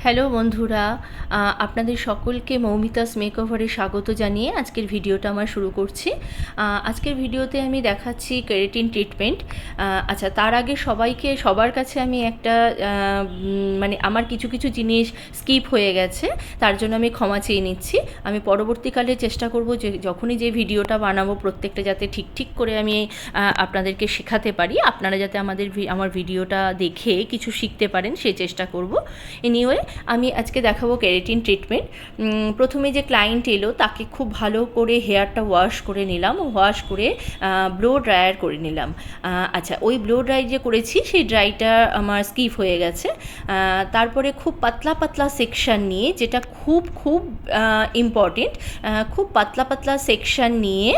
Hello বন্ধুরা, আপনাদের সকলকে মৌমিতাস মেকওভারে স্বাগত জানিয়ে আজকের ভিডিওটা আমার শুরু করছি। আজকের ভিডিওতে আমি দেখাচ্ছি কেরাটিন ট্রিটমেন্ট। আচ্ছা, তার আগে সবার কাছে আমি একটা মানে আমার কিছু কিছু জিনিস স্কিপ হয়ে গেছে, তার জন্য আমি ক্ষমা চেয়ে নিচ্ছি। আমি পরবর্তীকালে চেষ্টা করব যে যখনই যে ভিডিওটা বানাবো প্রত্যেকটা যাতে ঠিক করে আমি আপনাদেরকে শেখাতে পারি, আপনারা যাতে আমার ভিডিওটা দেখে কিছু শিখতে পারেন সেই চেষ্টা করব। এনিওয়ে, আমি আজকে দেখাবো কেরাটিন ট্রিটমেন্ট। প্রথমে যে ক্লায়েন্ট এলো তাকে খুব ভালো করে হেয়ারটা ওয়াশ করে নিলাম, ওয়াশ করে ব্লো ড্রায়ার করে নিলাম। আচ্ছা, ওই ব্লো ড্রাই যে করেছি সেই ড্রাইটা আমার স্কিপ হয়ে গেছে। তারপরে খুব পাতলা পাতলা সেকশান নিয়ে, যেটা খুব খুব ইম্পর্টেন্ট, খুব পাতলা পাতলা সেকশান নিয়ে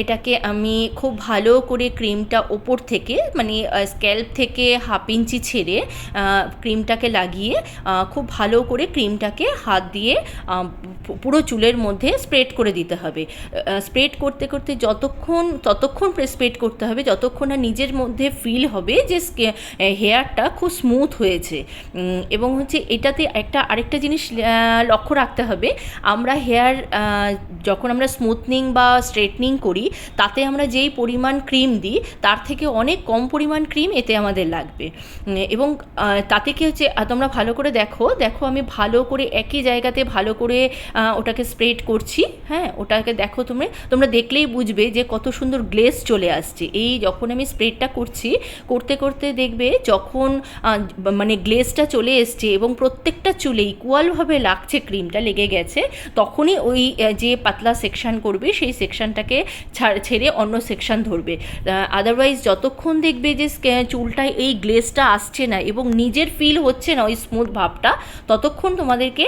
এটাকে আমি খুব ভালো করে ক্রিমটা ওপর থেকে মানে স্ক্যাল্প থেকে হাফ ইঞ্চি ছেড়ে ক্রিমটাকে লাগিয়ে খুব ভালো করে ক্রিমটাকে হাত দিয়ে পুরো চুলের মধ্যে স্প্রেড করে দিতে হবে। স্প্রেড করতে করতে ততক্ষণ স্প্রেড করতে হবে যতক্ষণ না নিজের মধ্যে ফিল হবে যে হেয়ারটা খুব স্মুথ হয়েছে। এবং হচ্ছে এটাতে আরেকটা জিনিস লক্ষ্য রাখতে হবে, আমরা হেয়ার যখন আমরা স্মুথনিং বা স্ট্রেটনিং করি তাতে আমরা যেই পরিমাণ ক্রিম দিই তার থেকে অনেক কম পরিমাণ ক্রিম এতে আমাদের লাগবে। এবং তাতে কি হচ্ছে, তোমরা ভালো করে দেখো আমি ভালো করে একই জায়গাতে ভালো করে ওটাকে স্প্রেড করছি। হ্যাঁ, ওটাকে দেখো, তোমরা দেখলেই বুঝবে যে কত সুন্দর গ্লেজ চলে আসছে। এই যখন আমি স্প্রেডটা করতে করতে দেখবে যখন মানে গ্লেজটা চলে এসছে এবং প্রত্যেকটা চুলে ইকুয়ালভাবে লাগছে, ক্রিমটা লেগে গেছে, তখনই ওই যে পাতলা সেকশান করবে সেই সেকশানটাকে ছেড়ে অন্য সেকশান ধরবে। আদারওয়াইজ যতক্ষণ দেখবে যে চুলটায় এই গ্লেজটা আসছে না এবং নিজের ফিল হচ্ছে না ওই স্মুথ ভাবটা, ততক্ষণ তোমাদেরকে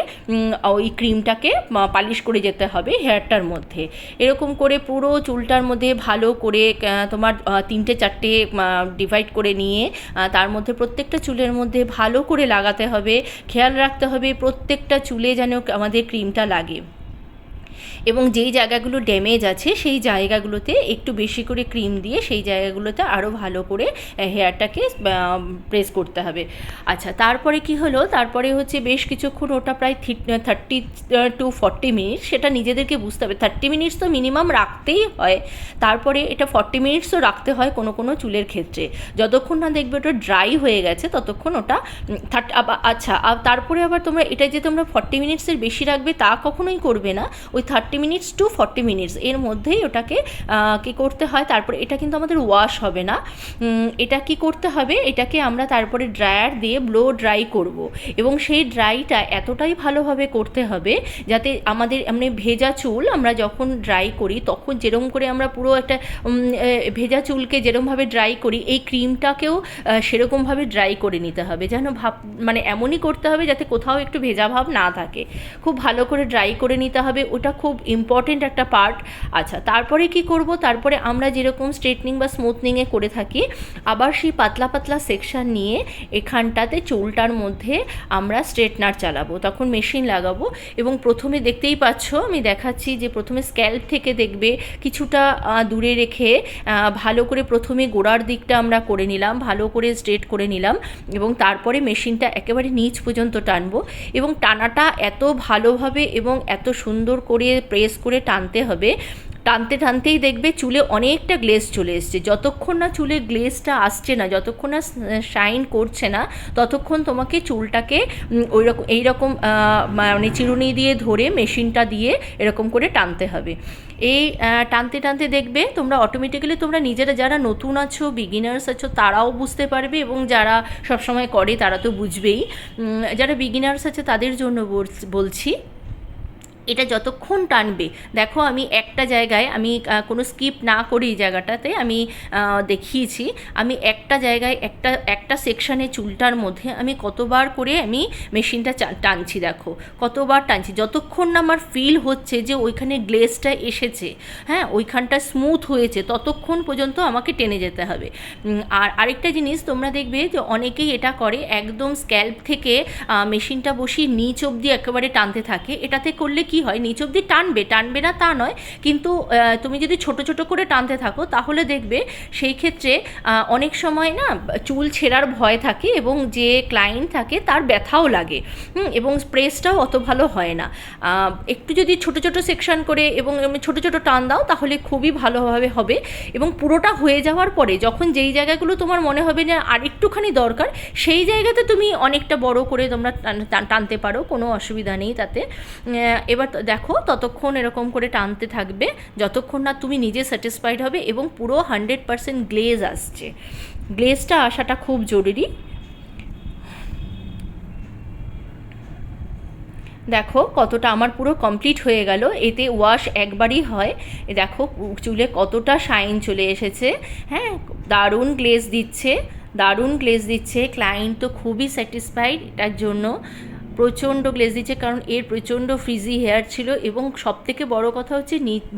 ওই ক্রিমটাকে পালিশ করে যেতে হবে হেয়ারটার মধ্যে। এরকম করে পুরো চুলটার মধ্যে ভালো করে তোমার 3-4টে ডিভাইড করে নিয়ে তার মধ্যে প্রত্যেকটা চুলের মধ্যে ভালো করে লাগাতে হবে। খেয়াল রাখতে হবে প্রত্যেকটা চুলে যেন আমাদের ক্রিমটা লাগে এবং যেই জায়গাগুলো ড্যামেজ আছে সেই জায়গাগুলোতে একটু বেশি করে ক্রিম দিয়ে সেই জায়গাগুলোতে আরও ভালো করে হেয়ারটাকে প্রেস করতে হবে। আচ্ছা, তারপরে কি হলো, তারপরে হচ্ছে বেশ কিছুক্ষণ ওটা প্রায় 30 to 40 মিনিট, সেটা নিজেদেরকে বুঝতে হবে। 30 মিনিটস তো মিনিমাম রাখতেই হয়, তারপরে এটা 40 মিনিটসও রাখতে হয় কোনো চুলের ক্ষেত্রে। যতক্ষণ না দেখবে ওটা ড্রাই হয়ে গেছে ততক্ষণ ওটা আচ্ছা, তারপরে আবার তোমরা 40 মিনিটসের বেশি রাখবে তা কখনোই করবে না। ওই 30 মিনিটস টু 40 মিনিটস এর মধ্যেই ওটাকে কী করতে হয়। তারপরে এটা কিন্তু আমাদের ওয়াশ হবে না, এটা কি করতে হবে, এটাকে আমরা তারপরে ড্রায়ার দিয়ে ব্লো ড্রাই করব। এবং সেই ড্রাইটা এতটাই ভালোভাবে করতে হবে যাতে আমাদের এমনি ভেজা চুল আমরা যখন ড্রাই করি তখন যেরকম করে আমরা পুরো একটা ভেজা চুলকে যেরকমভাবে ড্রাই করি, এই ক্রিমটাকেও সেরকমভাবে ড্রাই করে নিতে হবে। যেন মানে এমনই করতে হবে যাতে কোথাও একটু ভেজা ভাব না থাকে। খুব ভালো করে ড্রাই করে নিতে হবে, ওটা খুব ইম্পর্টেন্ট একটা পার্ট। আচ্ছা, তারপরে কি করব, তারপরে আমরা যেরকম স্ট্রেটনিং বা স্মুথনিংয়ে করে থাকি আবার সেই পাতলা পাতলা সেকশান নিয়ে এখানটাতে চুলটার মধ্যে আমরা স্ট্রেটনার চালাবো, তখন মেশিন লাগাবো। এবং প্রথমে দেখতেই পাচ্ছ আমি দেখাচ্ছি যে প্রথমে স্ক্যাল্প থেকে দেখবে কিছুটা দূরে রেখে ভালো করে প্রথমে গোড়ার দিকটা আমরা করে নিলাম, ভালো করে স্ট্রেট করে নিলাম এবং তারপরে মেশিনটা একেবারে নিচ পর্যন্ত টানবো। এবং টানাটা এত ভালোভাবে এবং এত সুন্দর করে প্রেস করে টানতে হবে, টানতেই দেখবে চুলে অনেকটা গ্লেজ চলে এসছে। যতক্ষণ না চুলে গ্লেজটা আসছে না, যতক্ষণ না শাইন করছে না, ততক্ষণ তোমাকে চুলটাকে এইরকম মানে চিরুনি দিয়ে ধরে মেশিনটা দিয়ে এরকম করে টানতে হবে। এই টানতে দেখবে তোমরা অটোমেটিক্যালি তোমরা নিজেরা যারা নতুন আছো, বিগিনার্স আছো, তারাও বুঝতে পারবে এবং যারা সবসময় করে তারা তো বুঝবেই। যারা বিগিনার্স আছে তাদের জন্য বলছি, এটা যতক্ষণ টানবে, দেখো আমি একটা জায়গায় আমি কোনো স্কিপ না করি জায়গাটাতে আমি দেখিয়েছি, আমি একটা জায়গায় একটা সেকশানে চুলটার মধ্যে আমি কতবার করে আমি মেশিনটা টানছি, দেখো কতবার টানছি, যতক্ষণ না আমার ফিল হচ্ছে যে ওইখানে গ্লেজটা এসেছে, হ্যাঁ ওইখানটা স্মুথ হয়েছে, ততক্ষণ পর্যন্ত আমাকে টেনে যেতে হবে। আর আরেকটা জিনিস তোমরা দেখবে যে অনেকেই এটা করে, একদম স্ক্যাল্প থেকে মেশিনটা বসিয়ে নিচ অবধি একেবারে টানতে থাকে। এটাতে করলে কি কী হয়, নিচ অবধি টানবে টানবে না তা নয়, কিন্তু তুমি যদি ছোট ছোট করে টানতে থাকো তাহলে দেখবে সেই ক্ষেত্রে অনেক সময় না চুল ছেঁড়ার ভয় থাকে এবং যে ক্লায়েন্ট থাকে তার ব্যথাও লাগে, এবং প্রেসটাও অত ভালো হয় না। একটু যদি ছোট ছোট সেকশন করে এবং ছোট ছোট টান দাও তাহলে খুবই ভালোভাবে হবে। এবং পুরোটা হয়ে যাওয়ার পরে যখন যেই জায়গাগুলো তোমার মনে হবে না আর একটুখানি দরকার, সেই জায়গাতে তুমি অনেকটা বড় করে তোমরা টানতে পারো, কোনো অসুবিধা নেই তাতে। এবার দেখো ততক্ষণ এরকম করে টানতে থাকবে যতক্ষণ না তুমি নিজে স্যাটিসফাইড হবে এবং পুরো 100% গ্লেজ আসছে। গ্লেজটা আসাটা খুব জরুরি। দেখো কতটা আমার পুরো কমপ্লিট হয়ে গেল, এতে ওয়াশ একবারই হয়। দেখো চুলে কতটা শাইন চলে এসেছে। হ্যাঁ, দারুণ গ্লেজ দিচ্ছে, দারুণ গ্লেজ দিচ্ছে। ক্লায়েন্ট তো খুবই স্যাটিসফাইড এটার জন্য, প্রচণ্ড গ্লেজ দিচ্ছে, কারণ এর প্রচণ্ড ফ্রিজি হেয়ার ছিল এবং সবথেকে বড় কথা হচ্ছে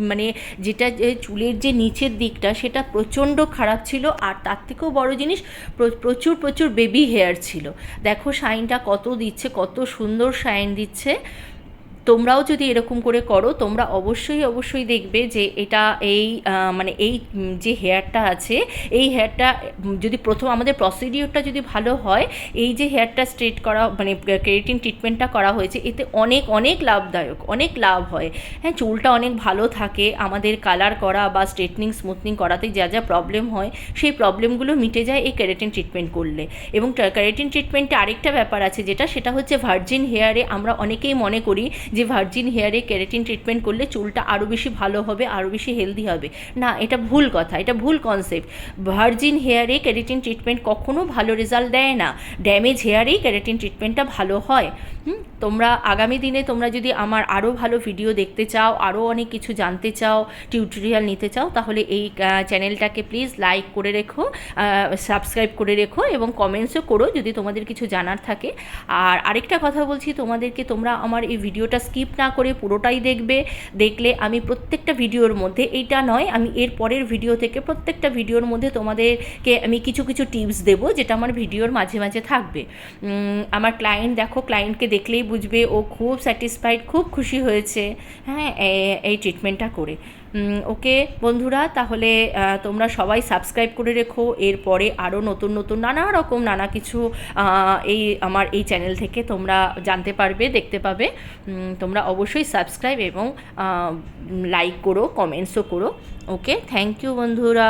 মানে যেটা যে চুলের যে নিচের দিকটা সেটা প্রচণ্ড খারাপ ছিল, আর তার থেকেও বড় জিনিস প্রচুর প্রচুর বেবি হেয়ার ছিল। দেখো শাইনটা কত দিচ্ছে, কত সুন্দর শাইন দিচ্ছে। তোমরাও যদি এরকম করে করো তোমরা অবশ্যই অবশ্যই দেখবে যে এটা এই মানে এই যে হেয়ারটা আছে এই হেয়ারটা যদি প্রথম আমাদের প্রসিডিওরটা যদি ভালো হয়, এই যে হেয়ারটা স্ট্রেট করা মানে কেরাটিন ট্রিটমেন্টটা করা হয়েছে এতে অনেক অনেক লাভদায়ক, অনেক লাভ হয়। হ্যাঁ, চুলটা অনেক ভালো থাকে, আমাদের কালার করা বা স্ট্রেটনিং স্মুথনিং করাতে যা যা প্রবলেম হয় সেই প্রবলেমগুলো মিটে যায় এই কেরাটিন ট্রিটমেন্ট করলে। এবং কেরাটিন ট্রিটমেন্টে আরেকটা ব্যাপার আছে সেটা হচ্ছে ভার্জিন হেয়ারে আমরা অনেকেই মনে করি যে ভার্জিন হেয়ারে কেরাটিন ট্রিটমেন্ট করলে চুলটা আরও বেশি ভালো হবে, আরও বেশি হেলদি হবে। না, এটা ভুল কথা, এটা ভুল কনসেপ্ট। ভার্জিন হেয়ারে কেরাটিন ট্রিটমেন্ট কখনো ভালো রেজাল্ট দেয় না, ড্যামেজ হেয়ারেই কেরাটিন ট্রিটমেন্টটা ভালো হয়। তোমরা আগামী দিনে তোমরা যদি আমার আরও ভালো ভিডিও দেখতে চাও, আরও অনেক কিছু জানতে চাও, টিউটোরিয়াল নিতে চাও, তাহলে এই চ্যানেলটাকে প্লিজ লাইক করে রেখো, সাবস্ক্রাইব করে রেখো এবং কমেন্টসও করো যদি তোমাদের কিছু জানার থাকে। আর আরেকটা কথা বলছি তোমাদেরকে, তোমরা আমার এই ভিডিওটা স্কিপ না করে পুরোটাই দেখবে। দেখলে আমি প্রত্যেকটা ভিডিওর মধ্যে, এইটা নয় আমি এর পরের ভিডিও থেকে প্রত্যেকটা ভিডিওর মধ্যে তোমাদেরকে আমি কিছু কিছু টিপস দেবো যেটা আমার ভিডিওর মাঝে মাঝে থাকবে। আমার ক্লায়েন্ট দেখো, ক্লায়েন্টকে দেখলেই বুঝবে ও খুব স্যাটিসফাইড, খুব খুশি হয়েছে হ্যাঁ এই ট্রিটমেন্টটা করে। ওকে বন্ধুরা, তাহলে তোমরা সবাই সাবস্ক্রাইব করে রেখো, এরপরে আরও নতুন নতুন নানা কিছু এই আমার এই চ্যানেল থেকে তোমরা জানতে পারবে, দেখতে পাবে। তোমরা অবশ্যই সাবস্ক্রাইব এবং লাইক করো, কমেন্টসও করো। ওকে, থ্যাংক ইউ বন্ধুরা।